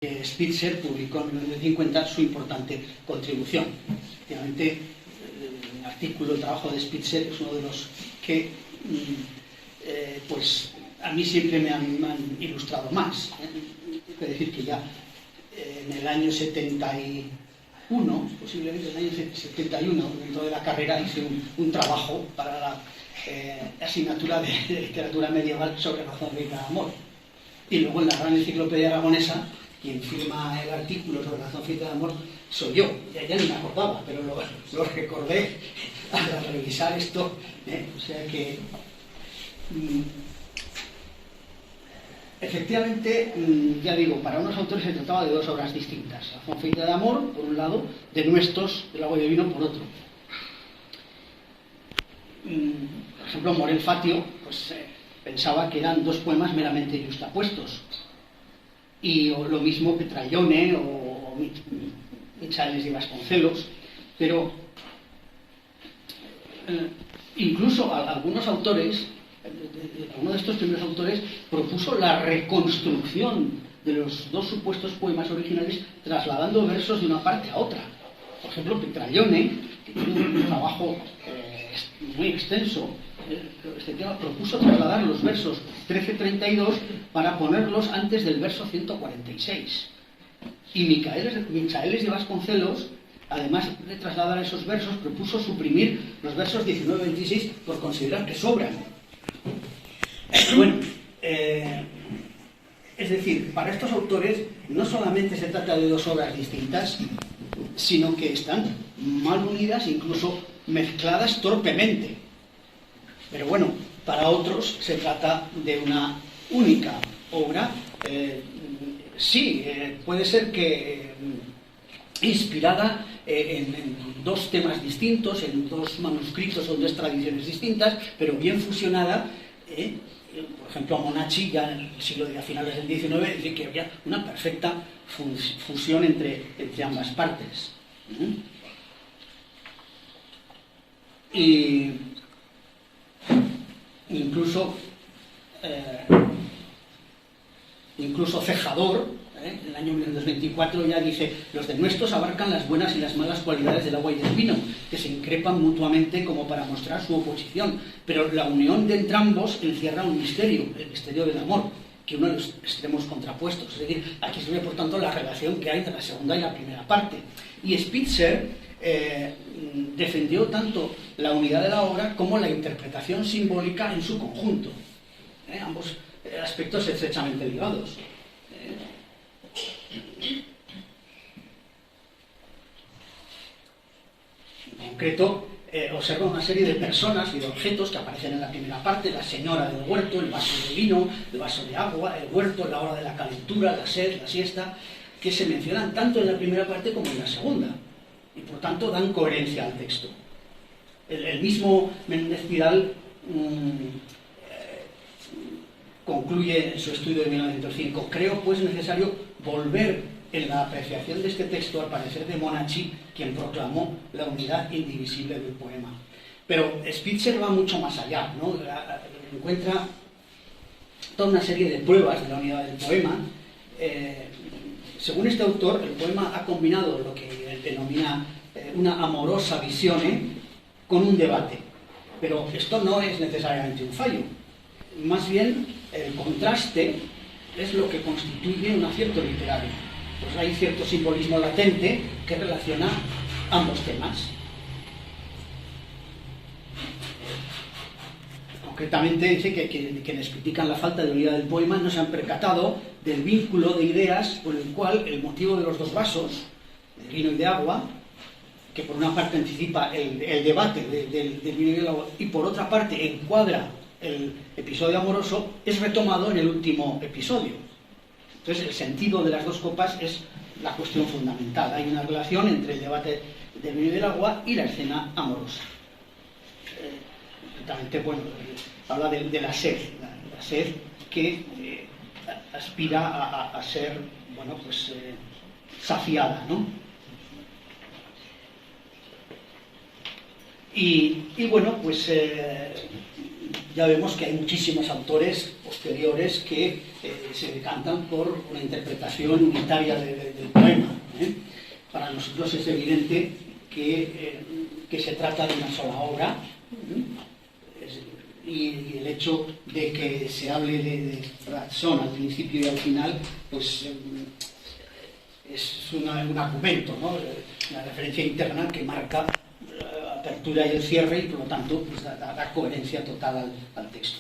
Spitzer publicó en 1950 su importante contribución. Efectivamente, el artículo, el trabajo de Spitzer es uno de los que pues a mí siempre me han ilustrado más. Es decir, que ya en el año 71, posiblemente en el año 71, dentro de la carrera, hice un trabajo para la asignatura de literatura medieval sobre razón de amor. Y luego en la gran enciclopedia aragonesa, quien firma el artículo sobre razón finita de amor soy yo. Ya no me acordaba, pero lo recordé al revisar esto. O sea que efectivamente, ya digo, para unos autores se trataba de dos obras distintas. Razón finita de amor, por un lado, de Nuestros, del agua y el vino, por otro. Por ejemplo, Morel Fatio pues, pensaba que eran dos poemas meramente justapuestos. Y o lo mismo que Trayone o Michaelis de Vasconcelos, pero incluso algunos autores, uno de estos primeros autores propuso la reconstrucción de los dos supuestos poemas originales trasladando versos de una parte a otra. Por ejemplo, Trayone, que tiene un trabajo muy extenso, este tema propuso trasladar los versos 13-32 para ponerlos antes del verso 146. Y Michaelis de Vasconcelos, además de trasladar esos versos, propuso suprimir los versos 19-26 por considerar que sobran. Bueno, es decir, para estos autores no solamente se trata de dos obras distintas, sino que están mal unidas, incluso mezcladas torpemente. Pero bueno, para otros se trata de una única obra. Sí, puede ser que inspirada en dos temas distintos, en dos manuscritos o dos tradiciones distintas, pero bien fusionada. Por ejemplo, Monachi, ya en el siglo de finales del XIX, dice que había una perfecta fusión entre ambas partes. Y incluso Cejador, en el año 1924 ya dice: los de Nuestros abarcan las buenas y las malas cualidades del agua y del vino, que se increpan mutuamente como para mostrar su oposición, pero la unión de entrambos encierra un misterio, el misterio del amor, que uno de los extremos contrapuestos. Es decir, aquí se ve por tanto la relación que hay entre la segunda y la primera parte. Y Spitzer defendió tanto la unidad de la obra como la interpretación simbólica en su conjunto. Ambos aspectos estrechamente ligados. En concreto, observa una serie de personas y de objetos que aparecen en la primera parte: la señora del huerto, el vaso de vino, el vaso de agua, el huerto, la hora de la calentura, la sed, la siesta, que se mencionan tanto en la primera parte como en la segunda, y por tanto dan coherencia al texto. El mismo Méndez Pidal concluye en su estudio de 1905: creo pues necesario volver en la apreciación de este texto al parecer de Monachi, quien proclamó la unidad indivisible del poema. Pero Spitzer va mucho más allá, ¿no? Encuentra toda una serie de pruebas de la unidad del poema. Según este autor, el poema ha combinado lo que él denomina una amorosa visione con un debate. Pero esto no es necesariamente un fallo. Más bien, el contraste es lo que constituye un acierto literario. Pues hay cierto simbolismo latente que relaciona ambos temas. Concretamente dice que quienes critican la falta de unidad del poema no se han percatado del vínculo de ideas por el cual el motivo de los dos vasos, de vino y de agua, que por una parte anticipa el debate del vino y del agua, y por otra parte encuadra el episodio amoroso, es retomado en el último episodio. Entonces, el sentido de las dos copas es la cuestión fundamental. Hay una relación entre el debate del vino y del agua y la escena amorosa. Concretamente, bueno, habla de la sed, la sed que aspira a ser, bueno, pues saciada, ¿no? Y bueno, pues ya vemos que hay muchísimos autores posteriores que se decantan por una interpretación unitaria del poema. Para nosotros es evidente que se trata de una sola obra, y el hecho de que se hable de razón al principio y al final, pues es un argumento, ¿no? Una referencia interna que marca la apertura y el cierre, y por lo tanto pues, da coherencia total al texto.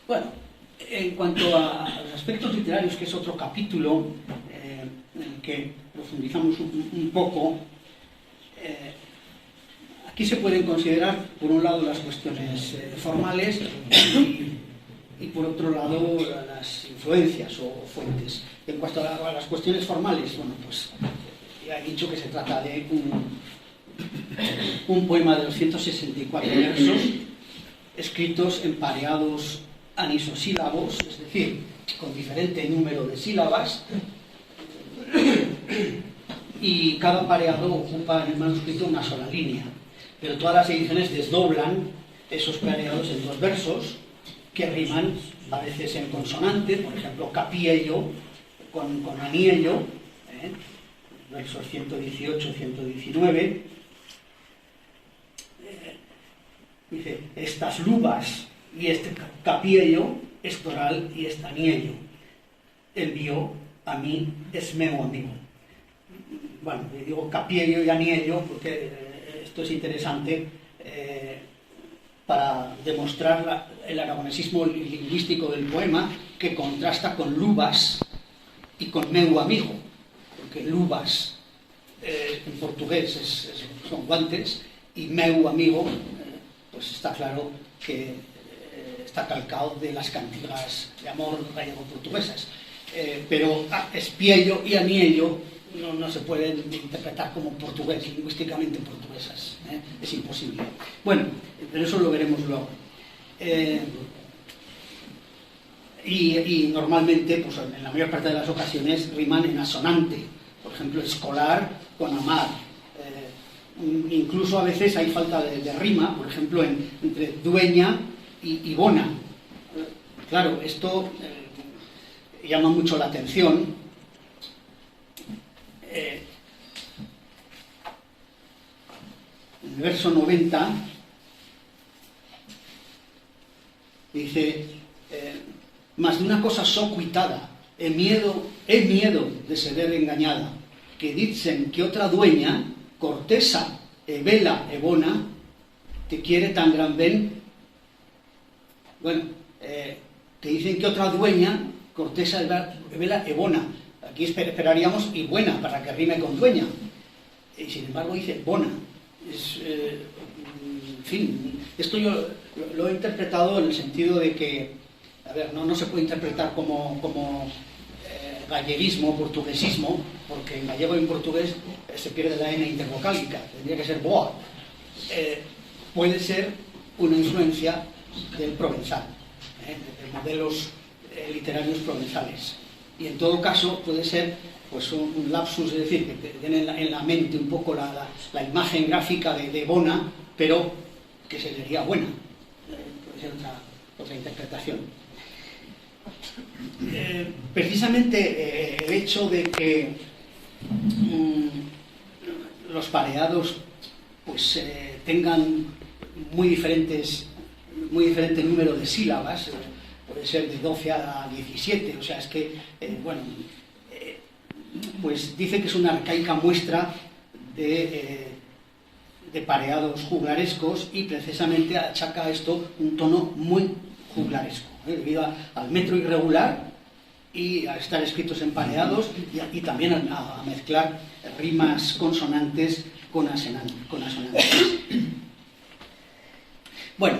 Bueno, en cuanto a los aspectos literarios, que es otro capítulo en el que profundizamos un poco, aquí se pueden considerar, por un lado, las cuestiones formales y por otro lado, las influencias o fuentes. En cuanto a las cuestiones formales, bueno, pues ya he dicho que se trata de un poema de 264 versos, escritos en pareados anisosílabos, es decir, con diferente número de sílabas, y cada pareado ocupa en el manuscrito una sola línea. Pero todas las ediciones desdoblan esos pareados en dos versos que riman a veces en consonante, por ejemplo, capiello con aniello, versos 118, 119. Dice, estas lubas y este capiello, estoral y este aniello. El bio a mí es meu amigo. Bueno, digo capiello y aniello porque esto es interesante para demostrar el aragonesismo lingüístico del poema, que contrasta con lubas y con meu amigo, porque lubas en portugués son guantes y meu amigo pues está claro que está calcado de las cantigas de amor gallego-portuguesas, pero espiello y aniello no se pueden interpretar como portugués, lingüísticamente portuguesas, es imposible. Bueno, pero eso lo veremos luego. Y normalmente, pues en la mayor parte de las ocasiones, riman en asonante. Por ejemplo, escolar con amar. Incluso a veces hay falta de rima, por ejemplo, entre dueña y bona. Claro, esto llama mucho la atención. En el verso 90 dice, mas de una cosa so cuitada, he miedo de ser engañada, que dicen que otra dueña, cortesa, e bela, e bona, te quiere tan gran ben. Bueno, que dicen que otra dueña, cortesa, e bela, e bona. Aquí esperaríamos y buena, para que rime con dueña. Y sin embargo dice bona. En fin, esto yo lo he interpretado en el sentido de que, a ver, no se puede interpretar como galleguismo, portuguesismo, porque en gallego y en portugués se pierde la N intervocálica, tendría que ser boa. Puede ser una influencia del provenzal, de modelos literarios provenzales. Y en todo caso puede ser pues un lapsus, es decir, que tiene en la mente un poco la imagen gráfica de bona, pero que se leería buena. Puede ser otra interpretación. Precisamente el hecho de que los pareados pues tengan muy diferente número de sílabas, puede ser de 12 a 17, o sea, es que, pues dice que es una arcaica muestra de pareados juglarescos, y precisamente achaca a esto un tono muy juglaresco, debido al metro irregular y a estar escritos en pareados, y también a mezclar rimas consonantes con asonantes. Bueno,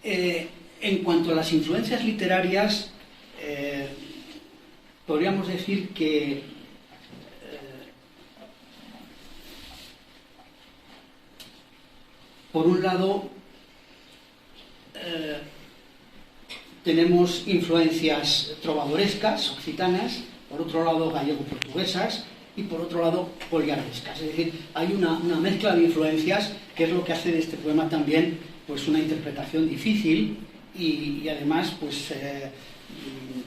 en cuanto a las influencias literarias, podríamos decir que por un lado tenemos influencias trovadorescas, occitanas, por otro lado gallego-portuguesas, y por otro lado poliardescas. Es decir, hay una mezcla de influencias que es lo que hace de este poema también pues una interpretación difícil y además pues,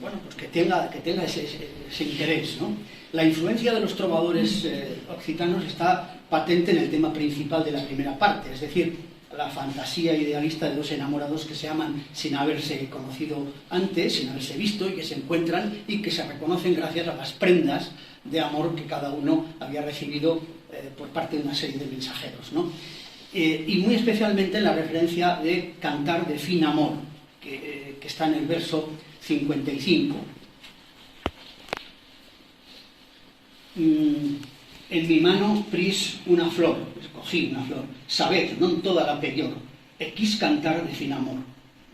bueno, pues que tenga ese interés, ¿no? La influencia de los trovadores occitanos está patente en el tema principal de la primera parte, es decir, la fantasía idealista de dos enamorados que se aman sin haberse conocido antes, sin haberse visto, y que se encuentran y que se reconocen gracias a las prendas de amor que cada uno había recibido por parte de una serie de mensajeros, ¿no? Y muy especialmente en la referencia de cantar de fin amor, que está en el verso 55. En mi mano pris una flor, escogí una flor, sabed, non toda la pellor, e quis cantar de fin amor,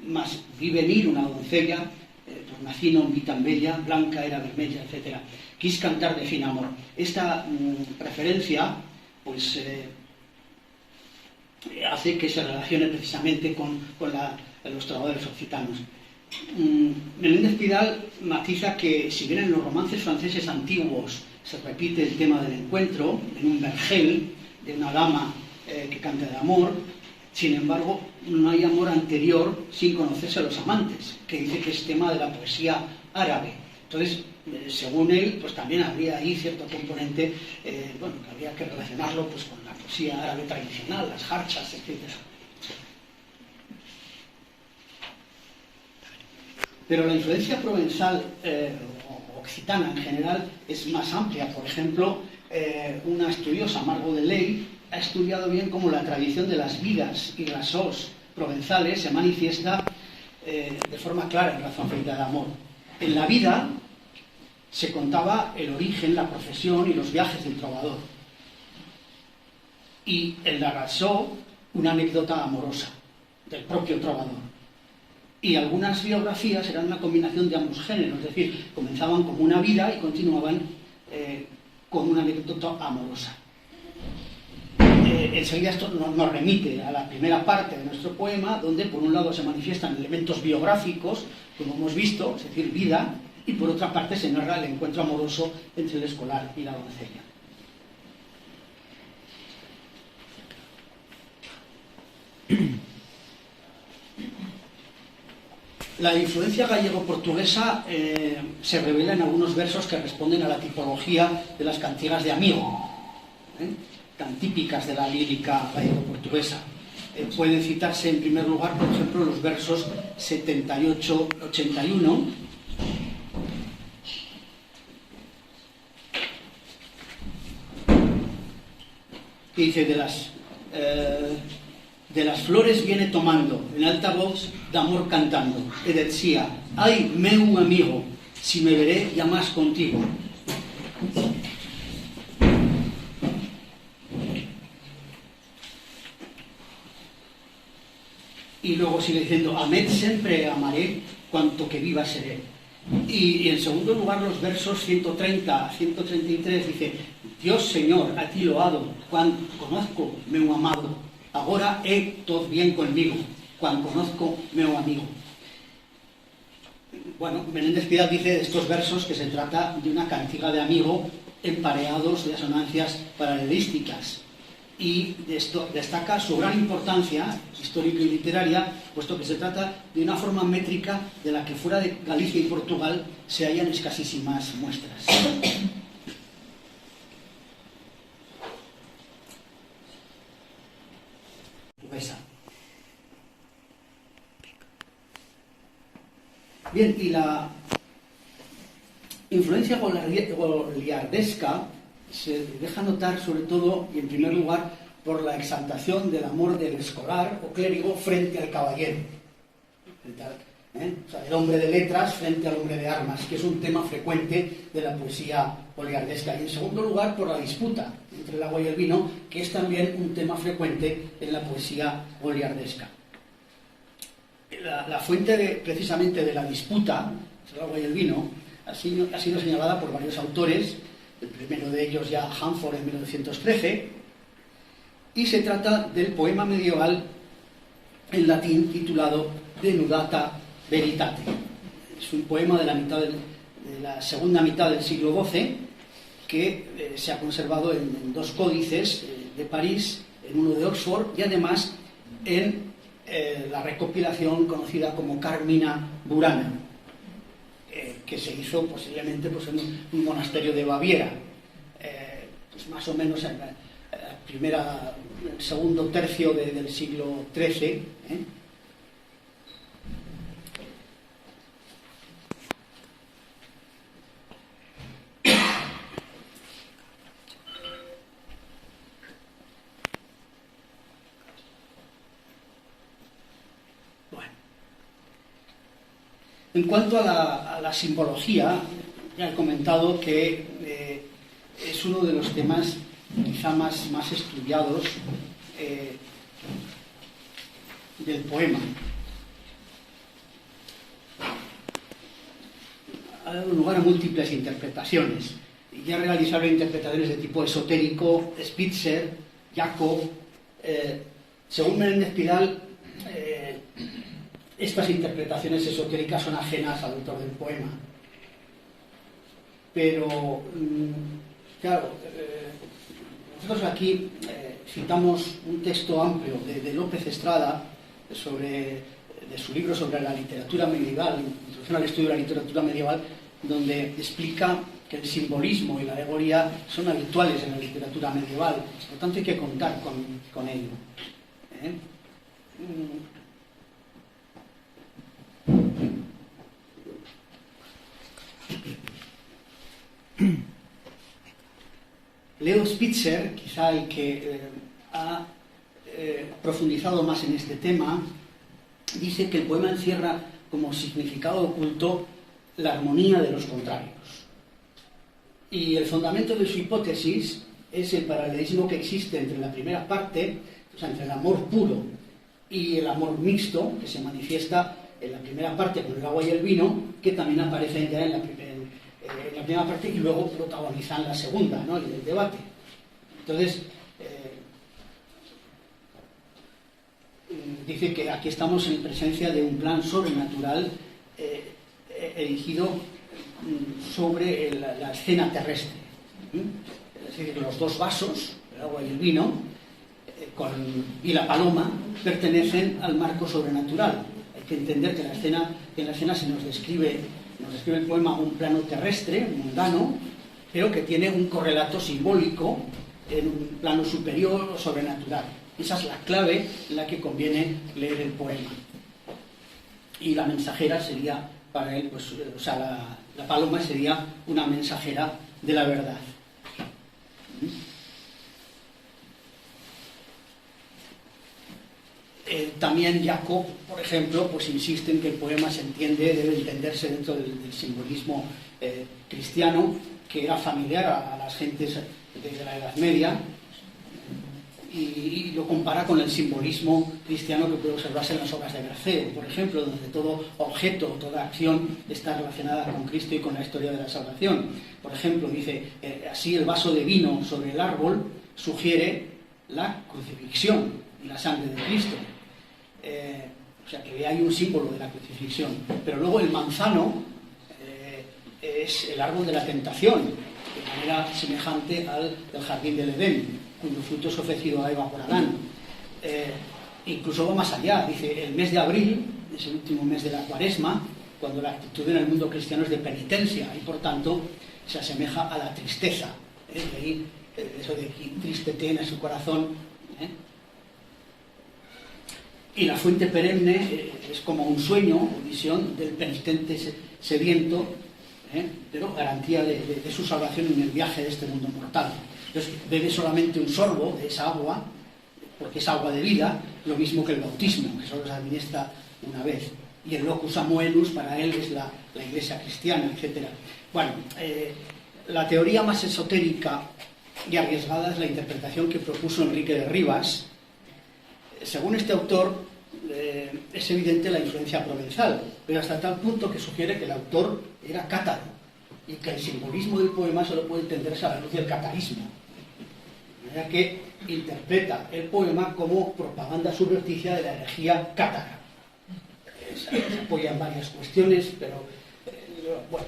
mas vi venir una doncella, pues nací non vi tan bella, blanca era vermella, etc. Quis cantar de fin amor. Esta referencia, pues, hace que se relacione precisamente con los trovadores occitanos. Menéndez Pidal matiza que si bien en los romances franceses antiguos se repite el tema del encuentro en un vergel de una dama que canta de amor, sin embargo no hay amor anterior sin conocerse a los amantes, que dice que es tema de la poesía árabe. Entonces, según él, pues también habría ahí cierto componente, bueno, que habría que relacionarlo pues con la poesía árabe tradicional, las jarchas, etc. Pero la influencia provenzal o occitana en general es más amplia. Por ejemplo, una estudiosa, Margot Delay, ha estudiado bien cómo la tradición de las vidas y rasos provenzales se manifiesta de forma clara en Razón Feita de Amor. En la vida se contaba el origen, la profesión y los viajes del trovador. Y en la rasó una anécdota amorosa del propio trovador. Y algunas biografías eran una combinación de ambos géneros, es decir, comenzaban como una vida y continuaban con una anécdota amorosa. Enseguida esto nos remite a la primera parte de nuestro poema, donde por un lado se manifiestan elementos biográficos, como hemos visto, es decir, vida, y por otra parte se narra el encuentro amoroso entre el escolar y la doncella. La influencia gallego-portuguesa se revela en algunos versos que responden a la tipología de las cantigas de amigo, tan típicas de la lírica gallego-portuguesa. Pueden citarse en primer lugar, por ejemplo, los versos 78-81, que dice de las flores viene tomando, en alta voz, de amor cantando, e decía, ay, meu amigo, si me veré ya más contigo. Y luego sigue diciendo, amed siempre amaré, cuanto que viva seré. Y en segundo lugar, los versos 130 a 133 dice, Dios Señor, a ti loado, cuando conozco meu amado, agora é todo bien conmigo, cuando conozco meu amigo. Bueno, Menéndez Pidal dice de estos versos que se trata de una cantiga de amigo empareados de asonancias paralelísticas. Y de esto destaca su gran importancia histórica y literaria, puesto que se trata de una forma métrica de la que fuera de Galicia y Portugal se hallan escasísimas muestras. Bien, y la influencia goliardesca se deja notar sobre todo y en primer lugar por la exaltación del amor del escolar o clérigo frente al caballero, o sea, el hombre de letras frente al hombre de armas, que es un tema frecuente de la poesía goliardesca. Y en segundo lugar por la disputa entre el agua y el vino, que es también un tema frecuente en la poesía goliardesca. La fuente precisamente de la disputa entre el agua y el vino ha sido señalada por varios autores, el primero de ellos ya Hanford en 1913, y se trata del poema medieval en latín titulado Denudata Veritate. Es un poema de la segunda mitad del siglo XII que se ha conservado en dos códices de París, en uno de Oxford y además en la recopilación conocida como Carmina Burana, que se hizo posiblemente pues, en un monasterio de Baviera, pues más o menos en el segundo tercio del siglo XIII. En cuanto a la simbología, ya he comentado que es uno de los temas quizá más estudiados del poema. Ha dado lugar a múltiples interpretaciones. Ya realizaron interpretaciones de tipo esotérico, Spitzer, Jacob. Según Menéndez Pidal, estas interpretaciones esotéricas son ajenas al autor del poema. Pero, claro, nosotros aquí citamos un texto amplio de López Estrada de su libro sobre la literatura medieval, Introducción al estudio de la literatura medieval, donde explica que el simbolismo y la alegoría son habituales en la literatura medieval, por lo tanto hay que contar con ello. Leo Spitzer, quizá el que ha profundizado más en este tema, dice que el poema encierra como significado oculto la armonía de los contrarios. Y el fundamento de su hipótesis es el paralelismo que existe entre la primera parte, o sea, entre el amor puro y el amor mixto, que se manifiesta en la primera parte con el agua y el vino, que también aparece ya en la primera parte y luego protagonizan la segunda, ¿no? El debate. Entonces, dice que aquí estamos en presencia de un plan sobrenatural erigido sobre la escena terrestre. Es decir, los dos vasos, el agua y el vino, y la paloma, pertenecen al marco sobrenatural. Hay que entender que en la escena se nos describe el poema un plano terrestre, mundano, pero que tiene un correlato simbólico en un plano superior o sobrenatural. Esa es la clave en la que conviene leer el poema. Y la mensajera sería, para él, pues, o sea, la paloma sería una mensajera de la verdad. También Jacob, por ejemplo, pues insiste en que el poema debe entenderse dentro del simbolismo cristiano, que era familiar a las gentes de la Edad Media, y lo compara con el simbolismo cristiano que puede observarse en las obras de Berceo, por ejemplo, donde todo objeto, toda acción está relacionada con Cristo y con la historia de la salvación. Por ejemplo, dice, así el vaso de vino sobre el árbol sugiere la crucifixión y la sangre de Cristo. O sea, que hay un símbolo de la crucifixión. Pero luego el manzano es el árbol de la tentación, de manera semejante al del jardín del Edén, cuyo fruto es ofrecido a Eva por Adán. Incluso va más allá, dice, el mes de abril es el último mes de la Cuaresma, cuando la actitud en el mundo cristiano es de penitencia y por tanto se asemeja a la tristeza. De ahí eso de que triste tiene su corazón. Y la fuente perenne es como un sueño o visión del penitente sediento, pero garantía de su salvación en el viaje de este mundo mortal. Entonces bebe solamente un sorbo de esa agua, porque es agua de vida, lo mismo que el bautismo, que solo se administra una vez. Y el locus amoenus para él es la iglesia cristiana, etc. Bueno, la teoría más esotérica y arriesgada es la interpretación que propuso Enrique de Rivas. Según este autor, es evidente la influencia provenzal, pero hasta tal punto que sugiere que el autor era cátaro y que el simbolismo del poema solo puede entenderse a la luz del catarismo. De manera que interpreta el poema como propaganda subverticia de la herejía cátara. Se apoya en varias cuestiones, pero bueno.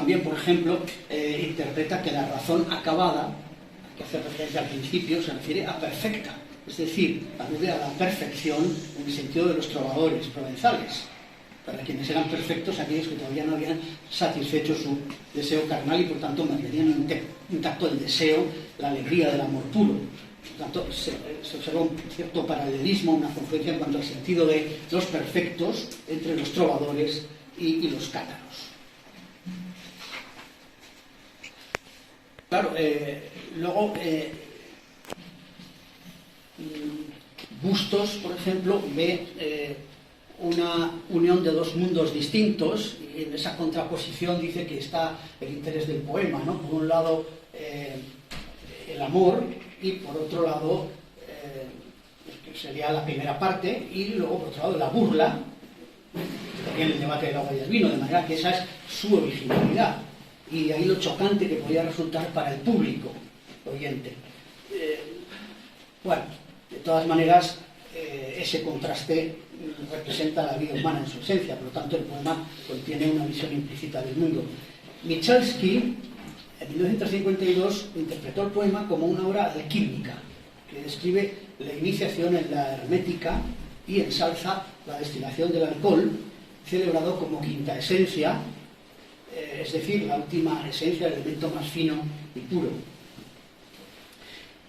también, por ejemplo, interpreta que la razón acabada, que hace referencia al principio, se refiere a perfecta, es decir, alude a la perfección en el sentido de los trovadores provenzales, para quienes eran perfectos, aquellos que todavía no habían satisfecho su deseo carnal y por tanto mantenían intacto el deseo, la alegría del amor puro. Por tanto, se observa un cierto paralelismo, una confluencia en cuanto al sentido de los perfectos entre los trovadores y los cátaros. Claro, luego Bustos, por ejemplo, ve una unión de dos mundos distintos y en esa contraposición dice que está el interés del poema, ¿no? Por un lado el amor y por otro lado que sería la primera parte y luego por otro lado la burla, también el debate del agua y el vino, de manera que esa es su originalidad y de ahí lo chocante que podía resultar para el público oyente. Bueno, de todas maneras ese contraste representa la vida humana en su esencia, por lo tanto el poema contiene una visión implícita del mundo. Michalski en 1952 interpretó el poema como una obra alquímica que describe la iniciación en la hermética y ensalza la destilación del alcohol, celebrado como quinta esencia, es decir, la última esencia, el elemento más fino y puro.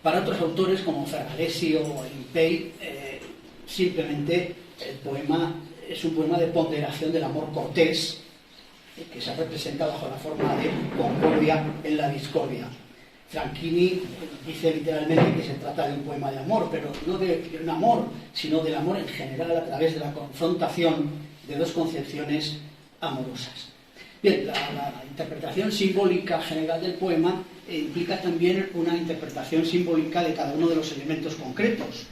Para otros autores como Ferraresi o Impey, simplemente el poema es un poema de ponderación del amor cortés, que se representa bajo la forma de concordia en la discordia. Franchini dice literalmente que se trata de un poema de amor, pero no de un amor, sino del amor en general a través de la confrontación de dos concepciones amorosas. Bien, la interpretación simbólica general del poema implica también una interpretación simbólica de cada uno de los elementos concretos.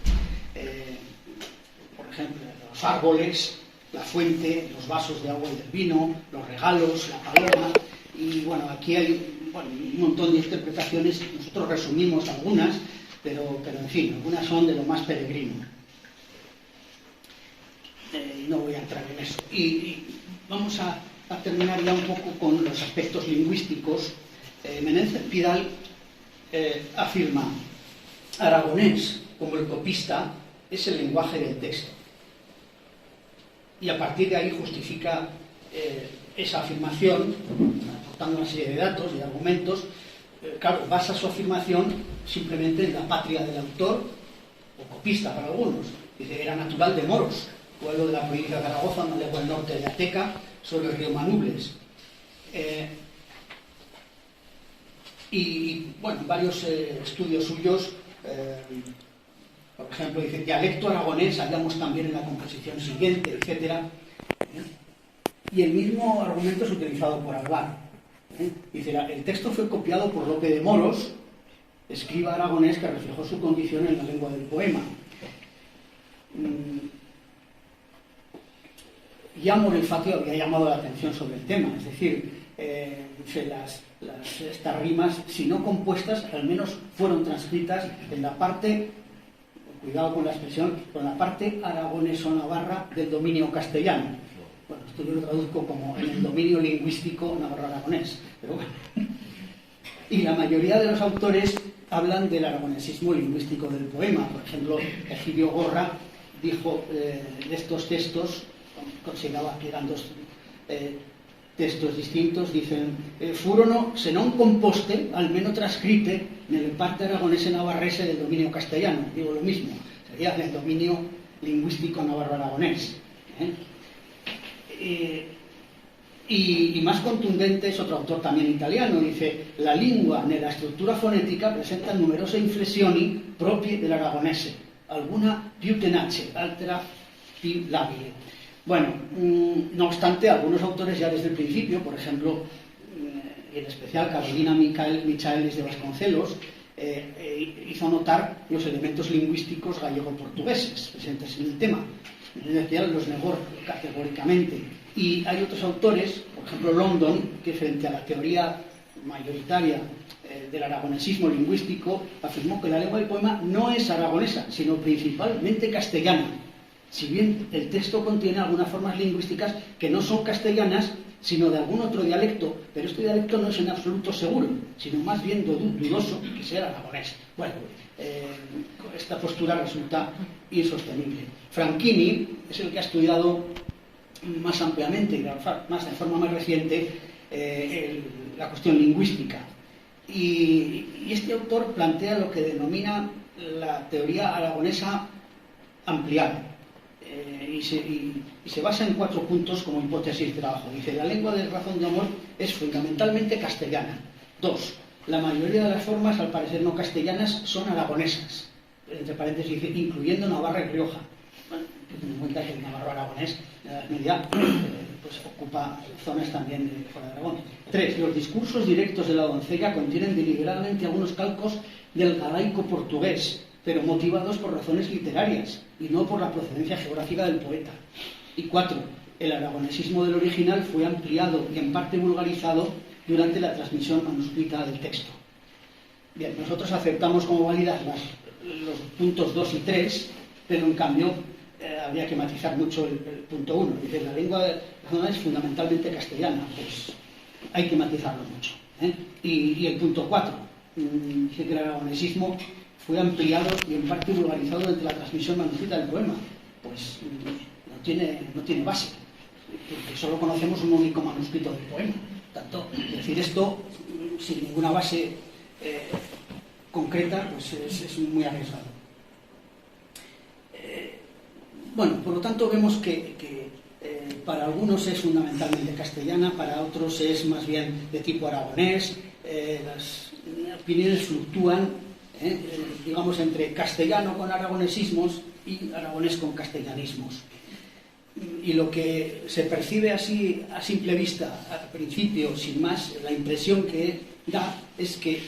Por ejemplo, los árboles, la fuente, los vasos de agua y del vino, los regalos, la paloma. Y bueno, aquí hay un montón de interpretaciones, nosotros resumimos algunas, pero en fin, algunas son de lo más peregrino. No voy a entrar en eso. Y vamos a terminar ya un poco con los aspectos lingüísticos. Menéndez Pidal afirma: Aragonés, como el copista, es el lenguaje del texto. Y a partir de ahí justifica esa afirmación, aportando una serie de datos y argumentos. Claro, basa su afirmación simplemente en la patria del autor, o copista para algunos. Dice, era natural de Moros, pueblo de la provincia de Zaragoza, una legua al norte de Ateca, sobre el río Manubles. Y bueno, varios estudios suyos, por ejemplo, dice, dialecto aragonés, hallamos también en la composición siguiente, etc. Y el mismo argumento es utilizado por Alvar. Dice, el texto fue copiado por Lope de Moros, escriba aragonés que reflejó su condición en la lengua del poema. Ya Morilfatio había llamado la atención sobre el tema, es decir, estas rimas, si no compuestas, al menos fueron transcritas en la parte, cuidado con la expresión, en la parte aragoneso-navarra del dominio castellano. Bueno, esto yo lo traduzco como en el dominio lingüístico navarro-aragonés, pero bueno. Y la mayoría de los autores hablan del aragonesismo lingüístico del poema. Por ejemplo, Egidio Gorra dijo de estos textos, consideraba que eran dos textos distintos, dicen, furono se non composte, almeno transcrite, nel parte aragonese navarrese del dominio castellano. Digo lo mismo, sería el dominio lingüístico navarro-aragonés. Y más contundente es otro autor también italiano, dice, la lingua nella struttura fonética presenta numerose inflessioni proprie dell'aragonese, alguna più tenace, altra più labile. Bueno, no obstante, algunos autores ya desde el principio, por ejemplo, en especial Carolina Michaelis de Vasconcelos, hizo notar los elementos lingüísticos gallego-portugueses presentes en el tema. Los negó categóricamente. Y hay otros autores, por ejemplo London, que frente a la teoría mayoritaria del aragonesismo lingüístico, afirmó que la lengua del poema no es aragonesa, sino principalmente castellana. si bien el texto contiene algunas formas lingüísticas que no son castellanas, sino de algún otro dialecto, pero este dialecto no es en absoluto seguro, sino más bien dudoso que sea el aragonés. Bueno, esta postura resulta insostenible. Franchini es el que ha estudiado más ampliamente y de forma más reciente la cuestión lingüística. Y este autor plantea lo que denomina la teoría aragonesa ampliada. Y se basa en 4 puntos como hipótesis de trabajo. Dice, la lengua de razón de amor es fundamentalmente castellana. 2. La mayoría de las formas, al parecer no castellanas, son aragonesas. Entre paréntesis, dice, incluyendo Navarra y Rioja. Bueno, ten en cuenta que el navarro aragonés en la Edad Media pues ocupa zonas también fuera de Aragón. 3. Los discursos directos de la doncella contienen deliberadamente algunos calcos del galaico portugués, pero motivados por razones literarias y no por la procedencia geográfica del poeta. Y 4. El aragonesismo del original fue ampliado y en parte vulgarizado durante la transmisión manuscrita del texto. Bien, nosotros aceptamos como válidas los puntos 2 y 3, pero en cambio habría que matizar mucho el punto 1. Dice, la lengua regional es fundamentalmente castellana, pues hay que matizarlo mucho. Y el punto 4, dice que el aragonesismo fue ampliado y en parte vulgarizado durante la transmisión manuscrita del poema. Pues no tiene base, porque solo conocemos un único manuscrito del poema. Tanto, decir esto sin ninguna base concreta, pues es muy arriesgado. Bueno, por lo tanto vemos que para algunos es fundamentalmente castellana, para otros es más bien de tipo aragonés. Las opiniones fluctúan, digamos, entre castellano con aragonesismos y aragonés con castellanismos. Y lo que se percibe así a simple vista, al principio, sin más, la impresión que da es que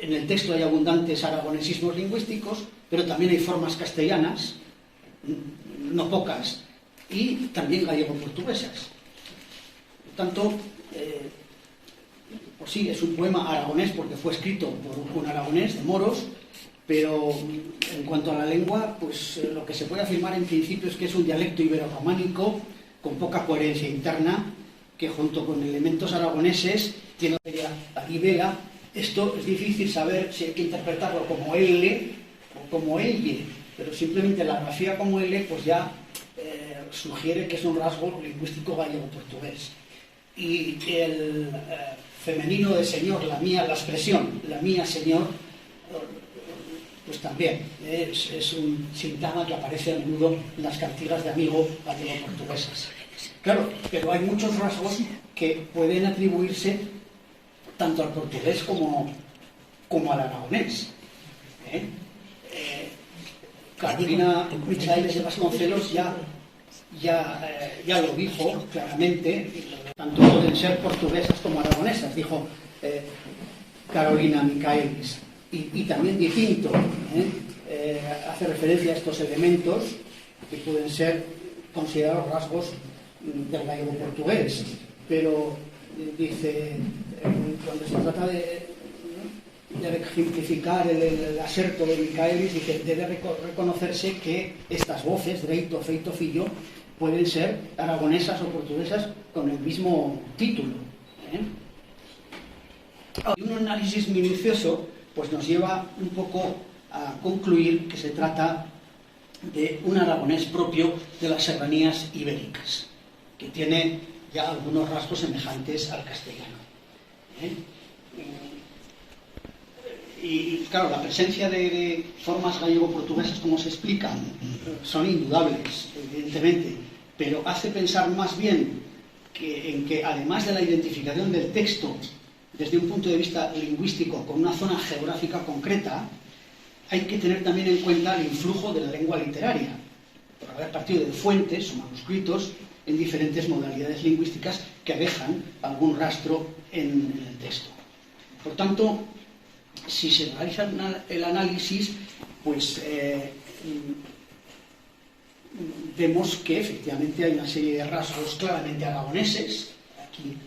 en el texto hay abundantes aragonesismos lingüísticos, pero también hay formas castellanas, no pocas, y también gallego-portuguesas. Por tanto, pues sí, es un poema aragonés porque fue escrito por un aragonés de moros, pero en cuanto a la lengua, pues lo que se puede afirmar en principio es que es un dialecto ibero-románico con poca coherencia interna, que junto con elementos aragoneses tiene la ibera. Esto es difícil saber si hay que interpretarlo como L o como elle, pero simplemente la grafía como L pues ya sugiere que es un rasgo lingüístico gallego-portugués. Y el femenino de señor, la mía, la expresión, la mía señor, pues también es un sintagma que aparece a menudo en las cantigas de amigo gallego-portuguesas. Claro, pero hay muchos rasgos que pueden atribuirse tanto al portugués como al aragonés. Carolina Michaelis de Vasconcelos ya lo dijo claramente, tanto pueden ser portuguesas como aragonesas, dijo Carolina Michaelis. Y también Dicinto hace referencia a estos elementos que pueden ser considerados rasgos del gallego portugués, pero dice, cuando se trata de ejemplificar el aserto de Michaelis, dice, debe reconocerse que estas voces, dreito, feito, fillo, pueden ser aragonesas o portuguesas con el mismo título. Y un análisis minucioso pues nos lleva un poco a concluir que se trata de un aragonés propio de las serranías ibéricas, que tiene ya algunos rasgos semejantes al castellano. Y claro, la presencia de formas gallego-portuguesas, como se explica, son indudables, evidentemente, pero hace pensar más bien en que además de la identificación del texto desde un punto de vista lingüístico con una zona geográfica concreta, hay que tener también en cuenta el influjo de la lengua literaria, por haber partido de fuentes o manuscritos en diferentes modalidades lingüísticas que dejan algún rastro en el texto. Por tanto, si se realiza el análisis, pues vemos que efectivamente hay una serie de rasgos claramente aragoneses. Aquí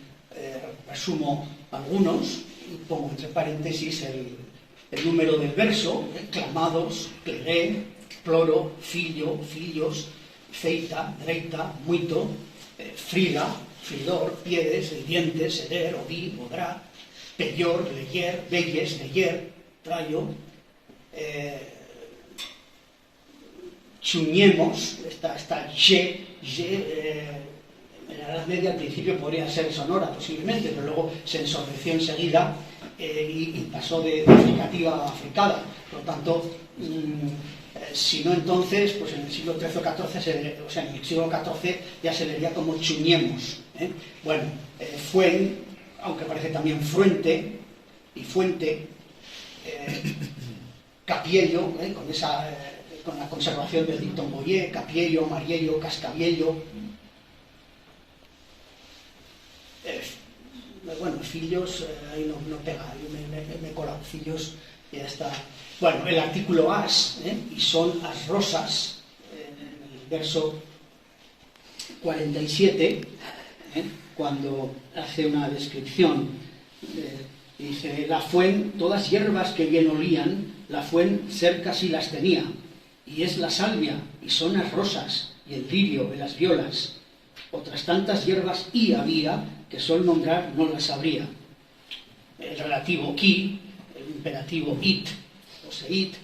resumo algunos y pongo entre paréntesis el número del verso, clamados, plegué, ploro, fillo, fillos, feita, dreita, muito, friga, fridor, piedes, dientes, seder, oví, bodrá, peyor, leyer, belles, leyer, trayo, chuñemos, está en la Edad Media al principio podría ser sonora posiblemente, pero luego se ensordeció enseguida y pasó de fricativa a fricada. Por lo tanto, si no entonces, pues en el siglo XIII o XIV, o sea, en el siglo XIV ya se leería como chuñemos. Bueno, fuen, aunque parece también fruente y fuente, capiello, con la conservación del dicton boyer, capiello, mariello, cascabiello. Bueno, fillos, ahí no pega, me he colado, fillos, y ya está. Bueno, el artículo as, y son as rosas, en el verso 47, cuando hace una descripción, dice, la fuen, todas hierbas que bien olían, la fuen cerca sí las tenía, y es la salvia, y son las rosas, y el lirio, y las violas. Otras tantas hierbas y había, que sol nombrar no las sabría. El relativo qui, el imperativo it, o seit,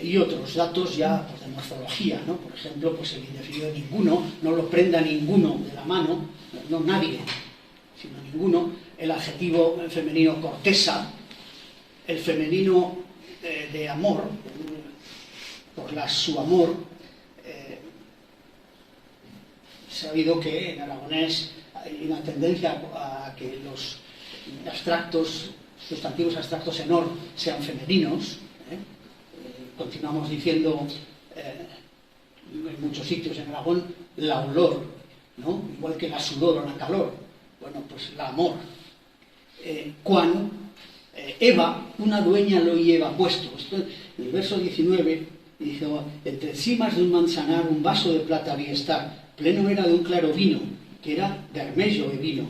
y otros datos ya pues, de morfología, ¿no? Por ejemplo, pues el indefinido ninguno, no lo prenda ninguno de la mano, no nadie, sino ninguno. El adjetivo femenino cortesa, el femenino de amor, por su amor. Sabido que en aragonés hay una tendencia a que los sustantivos abstractos en or sean femeninos. Continuamos diciendo en muchos sitios en Aragón la olor, ¿no? Igual que la sudor o la calor. Bueno, pues la amor. Cuan Eva, una dueña lo lleva puesto. Esto, en el verso 19 dice, entre cimas de un manzanar un vaso de plata había estar, pleno era de un claro vino, que era de armello de vino,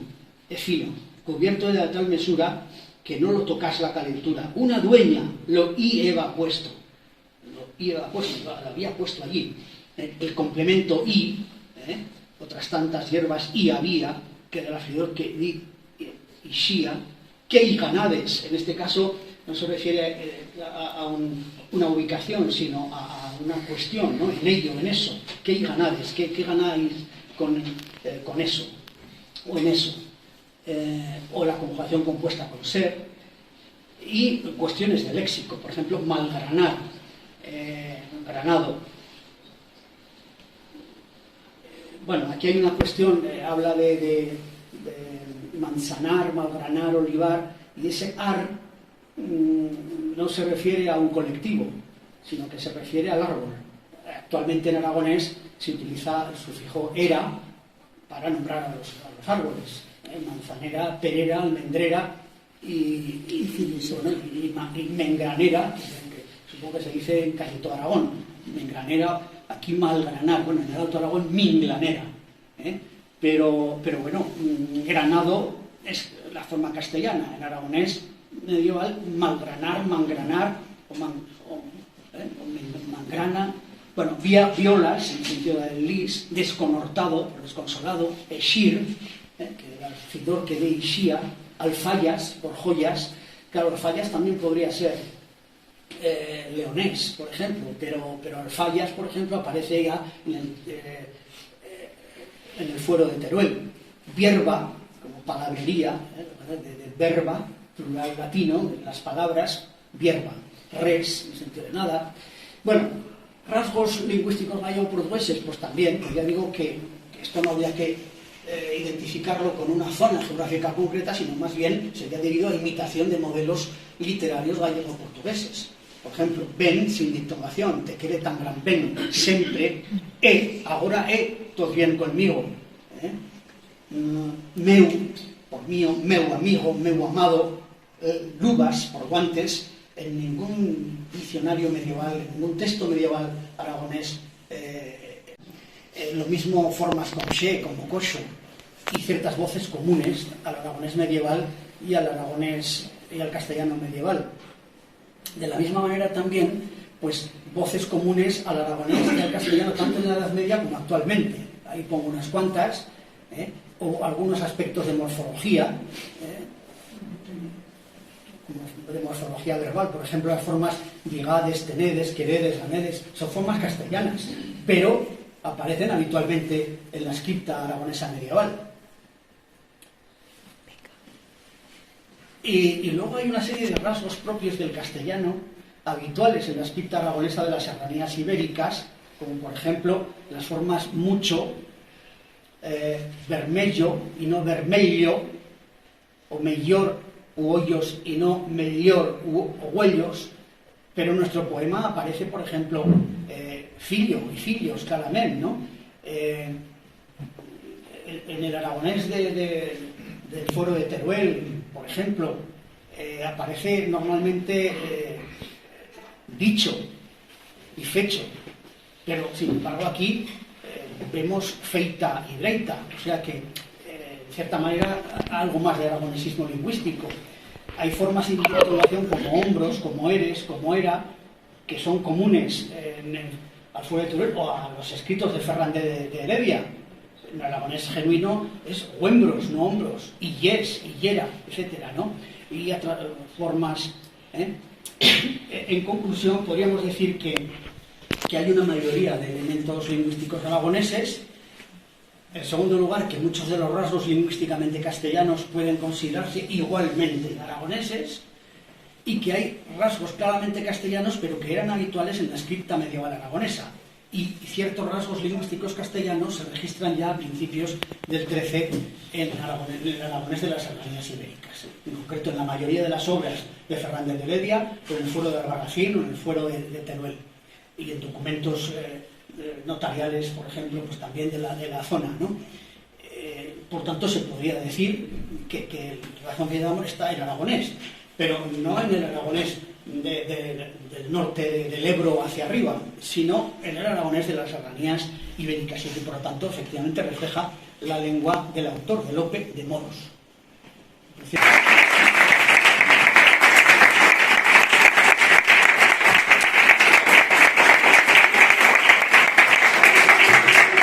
de fino, cubierto de tal mesura que no lo tocas la calentura. Una dueña lo lleva puesto, lo había puesto allí. El complemento y, otras tantas hierbas y había, que era el afridor que di y shia, que y ganades, en este caso no se refiere a una ubicación, sino a una cuestión, ¿no? En ello, en eso. ¿Qué ganades? ¿Qué ganáis con eso? O en eso. O la conjugación compuesta con ser. Y cuestiones de léxico, por ejemplo, malgranar, granado. Bueno, aquí hay una cuestión, habla de manzanar, malgranar, olivar, y ese ar no se refiere a un colectivo, sino que se refiere al árbol. Actualmente en aragonés se utiliza el sufijo era para nombrar a los árboles. Manzanera, perera, almendrera y mengranera, que supongo que se dice en casi todo Aragón. Mengranera, aquí malgranar, bueno, en el Alto Aragón minglanera. Pero bueno, granado es la forma castellana, en aragonés medieval, malgranar, mangranar o mangrana, bueno, violas en sentido del lis, desconortado, desconsolado, eshir, que era el fidor que de ishia, alfayas, por joyas. Claro, alfayas también podría ser leonés, por ejemplo, pero alfayas, por ejemplo, aparece ya en el fuero de Teruel. Vierba, como palabrería, de verba, plural latino, las palabras, vierba, res, en sentido de nada. Bueno, rasgos lingüísticos gallego-portugueses, pues también, pues ya digo que esto no habría que identificarlo con una zona geográfica concreta, sino más bien sería debido a imitación de modelos literarios gallego-portugueses. Por ejemplo, ben, sin dictonación, te quiere tan gran ben, siempre, ahora todo bien conmigo. Meu, por mío, meu amigo, meu amado, lubas, por guantes. En ningún diccionario medieval, en ningún texto medieval aragonés, lo mismo formas con che, como coxo, y ciertas voces comunes al aragonés medieval y al aragonés y al castellano medieval. De la misma manera también pues voces comunes al aragonés y al castellano tanto en la Edad Media como actualmente. Ahí pongo unas cuantas, o algunos aspectos de morfología, de morfología verbal, por ejemplo, las formas digades, tenedes, queredes, lamedes, son formas castellanas, pero aparecen habitualmente en la escripta aragonesa medieval. Y luego hay una serie de rasgos propios del castellano, habituales en la escripta aragonesa de las serranías ibéricas, como por ejemplo las formas mucho, vermello y no vermelho, o mellor u hoyos y no mellor u huellos, pero en nuestro poema aparece, por ejemplo, filio y filios, claramente, ¿no? En el aragonés del foro de Teruel, por ejemplo, aparece normalmente dicho y fecho, pero sin embargo aquí vemos feita y breita, o sea que de cierta manera algo más de aragonesismo lingüístico. Hay formas de individuación como hombros, como eres, como era, que son comunes al foro de Teruel o a los escritos de Fernández de Heredia. En aragonés genuino es huembros, no hombros, y yes, y yera, etcétera, ¿no? Y formas. En conclusión, podríamos decir que hay una mayoría de elementos lingüísticos aragoneses. En segundo lugar, que muchos de los rasgos lingüísticamente castellanos pueden considerarse igualmente aragoneses, y que hay rasgos claramente castellanos, pero que eran habituales en la escripta medieval aragonesa. Y ciertos rasgos lingüísticos castellanos se registran ya a principios del XIII en el aragonés de las serranías ibéricas. En concreto, en la mayoría de las obras de Fernández de Heredia, o en el fuero de Albarracín, o en el fuero de Teruel. Y en documentos notariales, por ejemplo, pues también de la zona, ¿no? Por tanto, se podría decir que el razón que damos está en aragonés, pero no en el aragonés del norte del Ebro hacia arriba, sino en el aragonés de las serranías ibéricas, y que por lo tanto efectivamente refleja la lengua del autor, de Lope de Moros.